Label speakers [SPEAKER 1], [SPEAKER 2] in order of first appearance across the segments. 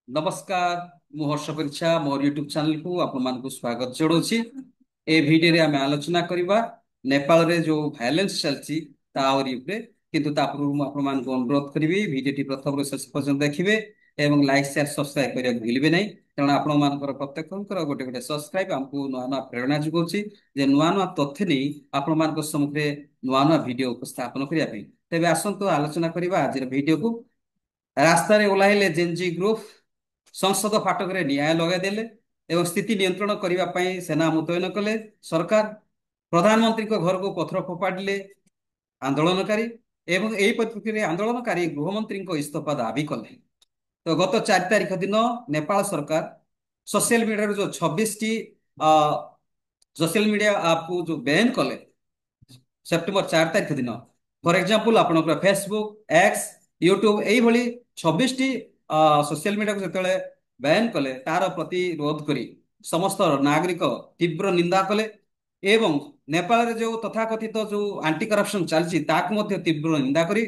[SPEAKER 1] नमस्कार। मु हर्ष परीक्षा मोर यूट्यूब चैनल को आपण मानक स्वागत जोड़ुछि। ए वीडियो रे आमे आलोचना करिबा नेपाल रे जो वायलेंस चलछि तावरी उपरे। किंतु ता पूर्व मु आपण मानक अनुरोध करिबी वीडियो टी प्रथम ରୁ शेष पर्यंत देखिबे एवं लाइक शेयर सब्सक्राइब करिया भूलिबे नै। कारण आपण मानकर प्रत्येककर गोटे गोटे सब्सक्राइब हमकु नुआ नुआ प्रेरणा जुगुछि जे नुआ नुआ तथ्य नै आपण मानक सम्मुखरे नुआ नुआ वीडियो उपस्थापन करिया पे। तेबे आसंतु आलोचना करिबा आज वीडियो को। रास्ता रे ओलाइले जेनजी ग्रुप संसद फाटकरे न्याय लगाइदेले एवं स्थिति नियंत्रण करने ପାଇଁ सेना मुतयन कले सरकार। प्रधानमंत्री को घर को पथर फोपाड़े आंदोलनकारी एवं यही परिप्रेक्षी आंदोलनकारी गृहमंत्री इस्तीफा दाबी कले। तो गत 4 तारिख दिन नेपाल सरकार सोशल मीडिया जो 26 सोशल मीडिया आप को जो बैन कले सेप्टेम्बर 4 तारिख दिन फॉर एग्जांपल आपनकर फेसबुक एक्स यूट्यूब यही भली 26टी सोशल मीडिया को जेतले बैन कले तार प्रतिरोध करी समस्त नागरिक तीव्र निंदा कले एवं नेपाल रे जो तथाकथित जो आंटी करप्शन चलछि ताक मध्य तीव्र निंदा करी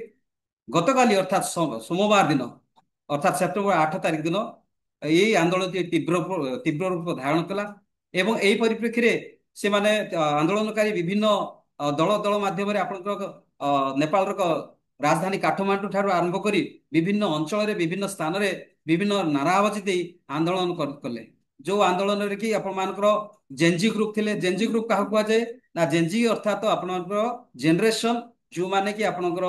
[SPEAKER 1] गतकाली अर्थात सोमवार दिन अर्थात सेप्टेम्बर 8 तारिख दिन यही आंदोलन तीव्र तीव्र रूप धारण कला। एवं यही परिप्रेक्षी रे से माने आंदोलनकारी विभिन्न दल दल माध्यम नेपाल राजधानी काठमांडू ठारू आरंभ करी विभिन्न अंचल रे विभिन्न स्थान रे विभिन्न नाराबाजी दे आंदोलन कले। जो आंदोलन रे कि आपण मानकर जेनजी ग्रुप थिले जेनजी ग्रुप काहा कुआ जाय ना जेनजी अर्थात आपनकर जेनरेशन जो माने कि आपनकर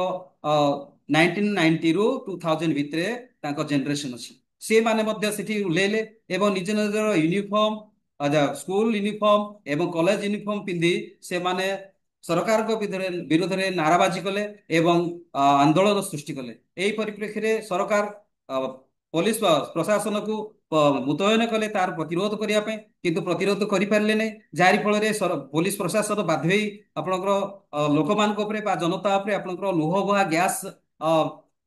[SPEAKER 1] 1990 रु 2000 भितरे तांको जेनरेशन अछि से माने मध्य सिटी उलेले एवं निज निजर यूनिफॉर्म स्कूल यूनिफॉर्म एवं कॉलेज यूनिफॉर्म पिंधि से माने सरकार को विरोध में नाराबाजी कले एवं आंदोलन सृष्टि कले। यही परिप्रेक्षी रे सरकार पुलिस प्रशासन को मुतयन कले तार प्रतिरोध करने किंतु प्रतिरोध करि पारले नै जारी फल रे पुलिस प्रशासन बाध्य होई आपनकर लोक मान को उपरे बा जनता उपरे आपनकर लुह बुहा गैस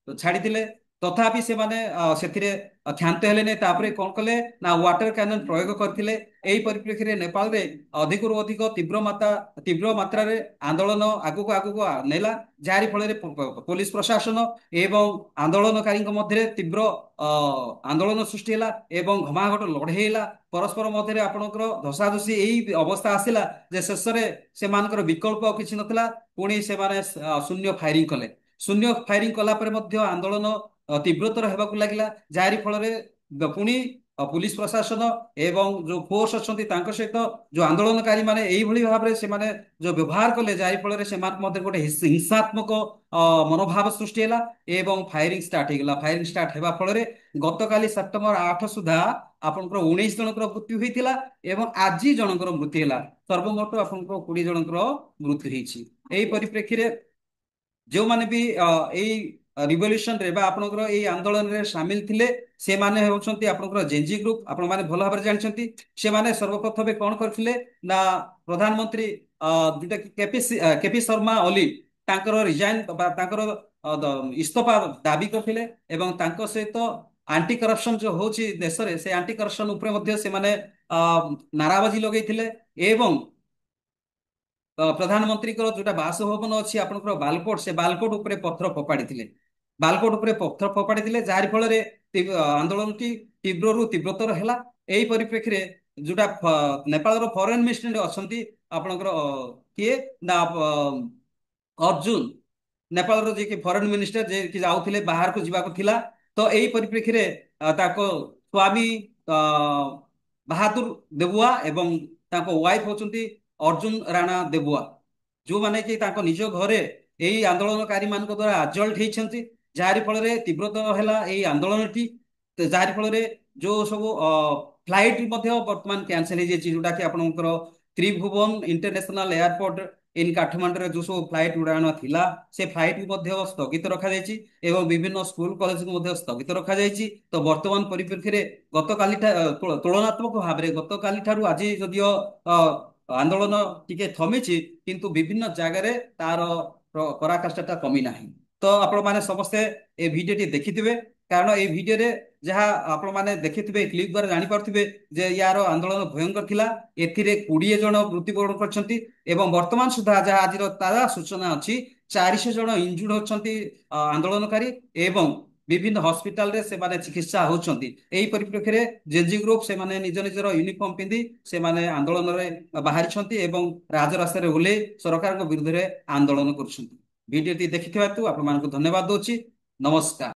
[SPEAKER 1] छाड़ी तथापि से माने सेथिरे क्षांत हेले नै तापरे कोन कले ना वाटर कैनन प्रयोग करथिले। एही परिप्रेक्षी रे नेपाल रे अधिकरु अधिक तीव्र मात्रा रे आंदोलन आगु आगु नेला जारी फल रे पुलिस प्रशासन एवं आंदोलनकारी मध्य तीव्र आंदोलन सृष्टि हैला एवं घमाघट लड़े हैला परस्पर मध्य आपनकर धसाधसी यही अवस्था आसिला जे शेष रे से मानकर विकल्प किछि नथिला पुणी से माने शून्य फायरिंग कले। शून्य फायरिंग कला पर मध्य आंदोलन तीव्रतर हेबाकु लागिला जारी फल रे पुणी पुलिस प्रशासन एवं जो फोर्स अच्छी सहित जो आंदोलनकारी माने यही भली भाव से माने जो व्यवहार कले जारी फल से गोटे हिंसात्मक मनोभाव सृष्टि हैला एवं फायरिंग स्टार्ट हो गला। फायरिंग स्टार्ट हेबा फल रे गतकाली सेप्टेम्बर 8 सुधा आपनकर 19 जनकर मृत्यु होइतिला एवं आज जनकर मृत्यु हैला सर्वमोट आपनकर 20 जनकर मृत्यु होइछि। एही परिप्रेक्षी रे जो माने भी एई रिवोल्यूशन रे बा आपनकर एई आंदोलन रे शामिल थिले से माने होउछंती आपनकर जेनजी ग्रुप आपण माने भलो भाबरे जानछंती। से माने सर्वप्रथमे कोन करथिले ना प्रधानमंत्री जेटा कि केपी शर्मा ओली तांकर रिजाइन बा तांकर इस्तीफा दाबी करथिले एवं तांको सहित आंटी करप्शन जो होची देश रे से आंटी करप्शन ऊपर मध्ये से माने नाराबाजी लगेइथिले एवं प्रधानमंत्री जोटा बासभवन अच्छी आपंकर बालकोट से बालकोट उपरे पत्थर फोपाड़ी थे बालकोट उपरे पत्थर फोपाड़ी थे जारी फल आंदोलन टी तीव्र रु तीव्रतर है। यही परिप्रेक्षी में जोटा नेपाल फॉरेन मिनिस्टर अच्छा आपंकर किए ना अर्जुन नेपाल जी की फॉरेन मिनिस्टर जे कि जाउथिले बाहर को जीवा को थिला तो यही परिप्रेक्षी में ताको स्वामी बहादुर देबुआ एवं ताको वाइफ होचंती अर्जुन राणा देबुआ जो माने कि ताको निज घरे यही आंदोलनकारी मान द्वारा आजल्ट होती जारी फल तीव्रतर है आंदोलन टी जारी फल जो सब फ्लाइट बर्तमान कैंसल हो जोटा कि आपंकर त्रिभुवन इंटरनेशनल एयरपोर्ट इन काठमांडू जो सब फ्लाइट उड़ाण थिला से फ्लाइट को स्थगित रखा एवं विभिन्न स्कूल कॉलेज को स्थगित रखा तो वर्तमान परिप्रेक्षी में गतकाली तुलनात्मक भाव में गतकाली ठारू आज जदियो आंदोलन टिके थमिछि किंतु विभिन्न जगार तार पराकाष्ठा कमी नाही। तो आपण माने समस्ते ए वीडियो टी देखिथिबे कारण ए वीडियो रे जहाँ आपण माने देखिथिबे क्लिप द्वारा जानि पारथिबे जे यार आंदोलन भयंकर थिला एथिरे 20 जन मृत्युवरण करछंती एवं वर्तमान सुधा जहाँ आज ताजा सूचना अछि 400 जन इंजुर्ड होछंती आंदोलनकारी एवं ବିଭିନ୍ନ ହସ୍ପିଟାଲରେ ସେମାନେ ଚିକିତ୍ସା ହେଉଛନ୍ତି। ଏହି ପରିପ୍ରେକ୍ଷୀରେ ଜେଜି ଗ୍ରୁପ ସେମାନେ ନିଜ ନିଜର ୟୁନିଫର୍ମ ପିନ୍ଧି ସେମାନେ ଆନ୍ଦୋଳନରେ ବାହାରିଛନ୍ତି ଏବଂ ରାଜରାସ୍ତାରେ ଓହ୍ଲେଇ ସରକାରଙ୍କ ବିରୁଦ୍ଧରେ ଆନ୍ଦୋଳନ କରୁଛନ୍ତି। ଭିଡିଓଟି ଦେଖିଥିବାରୁ ଆପଣମାନଙ୍କୁ ଧନ୍ୟବାଦ ଦଉଛି। ନମସ୍କାର।